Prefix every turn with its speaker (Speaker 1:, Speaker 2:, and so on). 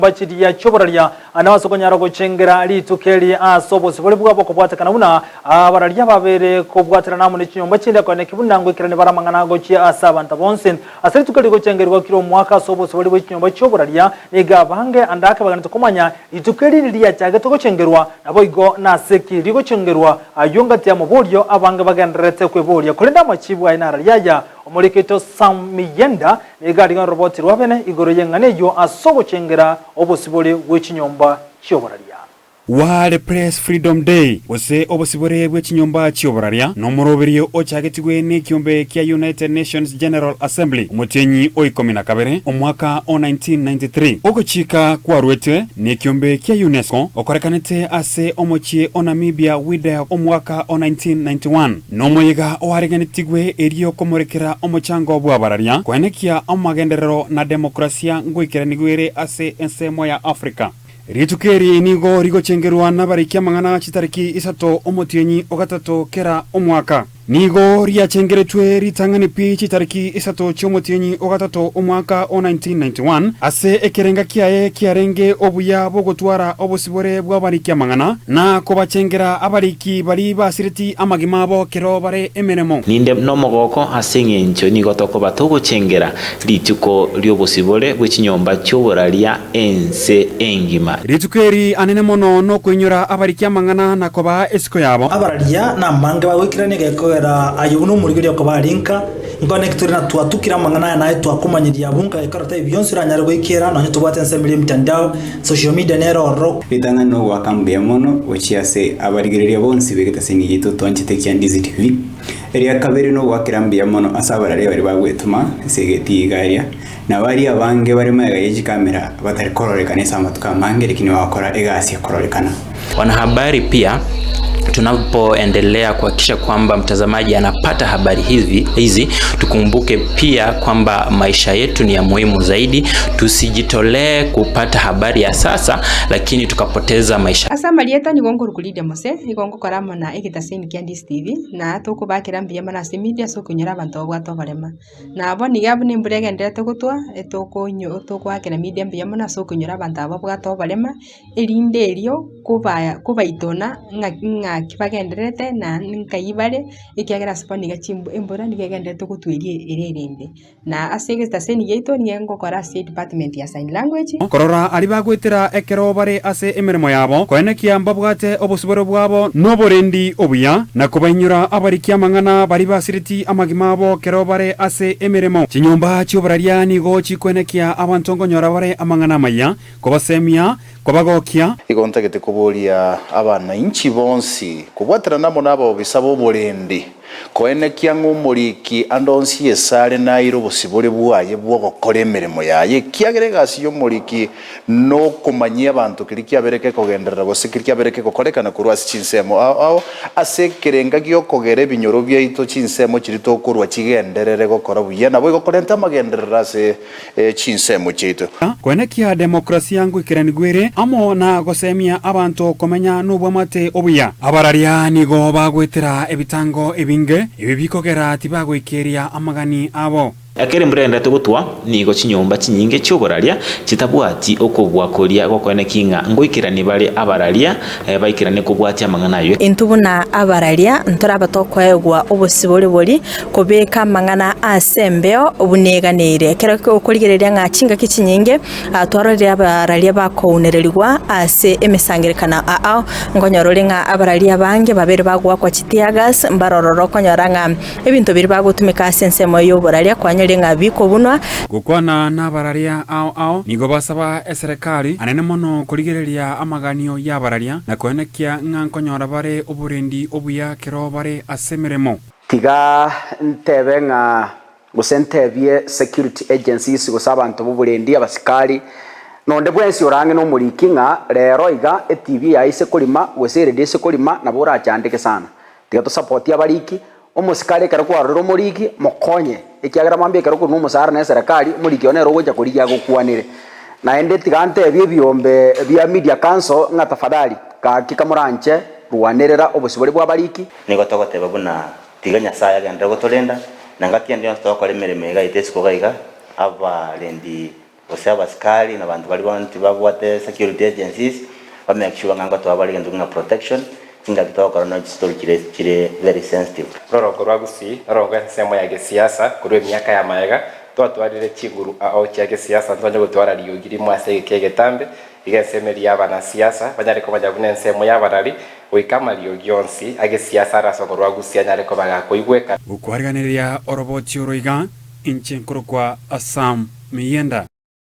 Speaker 1: Bachidi ya choboralia anawasokonyara gucengera litukeli asobo sibole bwabo kubwatakana buna abaralia babere kubwatira namu n'ikinyomba kindi akone kibunango kirane baramangana gochi asabanta bonsen asari tukali gucengerwa kiro mwaka asobo sibole bw'ikinyomba choboralia niga bange andaka bagana kumanya litukeli liya cyage to gucengerwa nabo igo na seki ligo cengerwa ayongati amubolyo abange bagenderete kwebolya kulinda machibwa inara yaya Omuriketo Samiyenda negariga roboti rwabene igoro yenganeyo asobo cengera obosibole w'ikinyomba cyoboralia.
Speaker 2: World Press Freedom Day wose obosibore bw'ikinyomba cyoboralia no muroberio ochagetigwe n'ikiombe kya United Nations General Assembly umutenyi oikomina kabere omwaka o 1993 ogochika kwa rwete n'ikiombe kya UNESCO okorekanete ase omochie o Namibia wide omwaka o 1991 no moyega ohareganitigwe erio komorekera omochango bwabaralia kwenekia omagenderero na demokrasia ngoikeranigwere ase ensemo ya Afrika. Ritukeri nigo rigochengerwa nabarikia mangana chitariki isato omotienyi ogatato kera omwaka. Nigo riachengeretwe ritangani pi chitariki isato chomotienyi ogatato omwaka o 1991 ase ekerenga kiae kiarenge obuya bogotwara obosibore bwabarikia mangana na kobachengera abariki bari basiriti amagimabo kero bare emeremo.
Speaker 3: Ninde nomogoko asenye ncho nigo toko batogochengera rituko ryobosibore bw'ikinyomba cyoboralia ense engima.
Speaker 2: Ritukeri anene mono no kwenyura abarikia mangana na koba esiko yabo.
Speaker 4: Abaralia na manga bawikirane geko ayuno murigiri okubarinka ngone na twatukira mangana na twakumanyiria bunga ikarata byonse ranyargo ikera no tubate nsembele mtandao social media nero rock
Speaker 5: bitanga no wakambia mono ochiase abarigiriria bonse begeta singito twanchitekia ndizi TV eria kabiri no wakirambia mono asabarare bari bagwetuma segeti igaria na bari abange bari maga yeji kamera batari kororekana samatuka mange likini wakora egasi kororekana.
Speaker 3: Wanahabari pia tunapoendelea kuhakikisha kwamba mtazamaji anapata habari hizi tukumbuke pia kwamba maisha yetu ni ya muhimu zaidi, tusijitolee kupata habari ya sasa lakini tukapoteza maisha.
Speaker 6: Asa marieta ni gongo rukulide mose igongo korama na egitaseni kya Ndizi TV na tukubakira mbia mana media so kunyura abantu bwato barema na abo ni gabu nimburege ndete gutwa etokonyo tokwakira media mbia mana so kunyura abantu abo bwato barema elinde elio kubaitona nga kibagenderete na nkayibare ikiagera spani gachimbo embora nigegendete gutwerie irerende na asege staseni yeito niyengo kora state department ya sign language
Speaker 2: korora ali bagwitira ekero bare ase emeremo yabo kwenekia mbabwate obosiboro bwabo no borendi obuya na kubanyura abarikia mangana bari basiriti amagimabo kero bare ase emeremo kinyomba cyoboralia nigo chikwenekia abantongo nyora bare amangana maya kobasemia kobagokia
Speaker 7: igontegete kubolia abana inchi bonsi kubwatira namo nabo bisabo borendi koenekia ng'umuriki andonsi esale nairo bosibore bwaye bwogokora emeremo yaye kiageregasi y'omuriki no kumanyia abantu kirikia bereke kogenderera gosikiria bereke kokorekana kurwa chinsemo ao ase kerenga gyo kogere binyoro byaito chinsemo kirito kurwa kigenderere gokora buye nabo gokorenta magenderera se chinsemo chito
Speaker 2: kwenekia demokrasia yangu ikiranigwere amo na gosemia abantu komenya nubwamate obuya abararia nigo bagwetera ebitango ebinge ibikogera tibagwikeria amagani abo
Speaker 3: akere murenda tugutwa nigo kinyomba kinyinge cyoboralia kitabwati okobwakoria gokone kinga ngoikirani bale abaralia baikirane kubwati amanganayo
Speaker 8: intubuna abaralia ntora batokwegwa obosibole boli kobeka mangana asembeo obuneganire kero okoligereria ngachinga kichinyinge atwarorera abaralia bakounererwa ase emesangerekana ao ngonyorore nga abaralia bange babere bagwa kwa chitiagas mbarororo konyoranga ebintu biri bagutumika sensemo yoboralia kwa nga biko bunwa
Speaker 2: gukwana nabararia ao nigo basaba eserikali anene mono kurigereria amaganio ya bararia na kwenekia nkonyora bare oburendi obuya kero bare asemeremo
Speaker 9: tiga ntebe nga gusentebye security agencies gusaba abantu buburendi abasikali nonde bwensi orange no muriki nga rero iga TV ya ise kulima wesere dese kulima na bora chandike sana tiga to support ya bariki omusikale kero kwaroro muriki mokonye ikiagira mambe kero kuno musara na serikali muriki onero goja kuriya gukwanire na ende tigante byombe bya media council nga tafadhali ka kikamuranche ruwanerera obusibore bwa bariki
Speaker 10: nigo togote babuna tiganya saya ganda gotolenda nanga kindi sto ko lemere mega itesiko gaiga aba lendi ose abasikali na bantu bali bonti babwate security agencies ba make sure nganga to abali ntunga protection kinga kitoko no story kire very sensitive
Speaker 11: roroko rwagusi roroko semo ya gisiasa kuri miaka ya maega twatwarire kiguru ao kya gisiasa ntwanje gutwara riugiri mwase kegetambe igasemeria abana siasa banyareko bajabune nsemo yabarari wikama ryogionsi agisiasa rasoko rwagusi anyareko bagakoigweka
Speaker 2: gukwariganirira oroboti oroiga inche nkurukwa Assam Miyenda.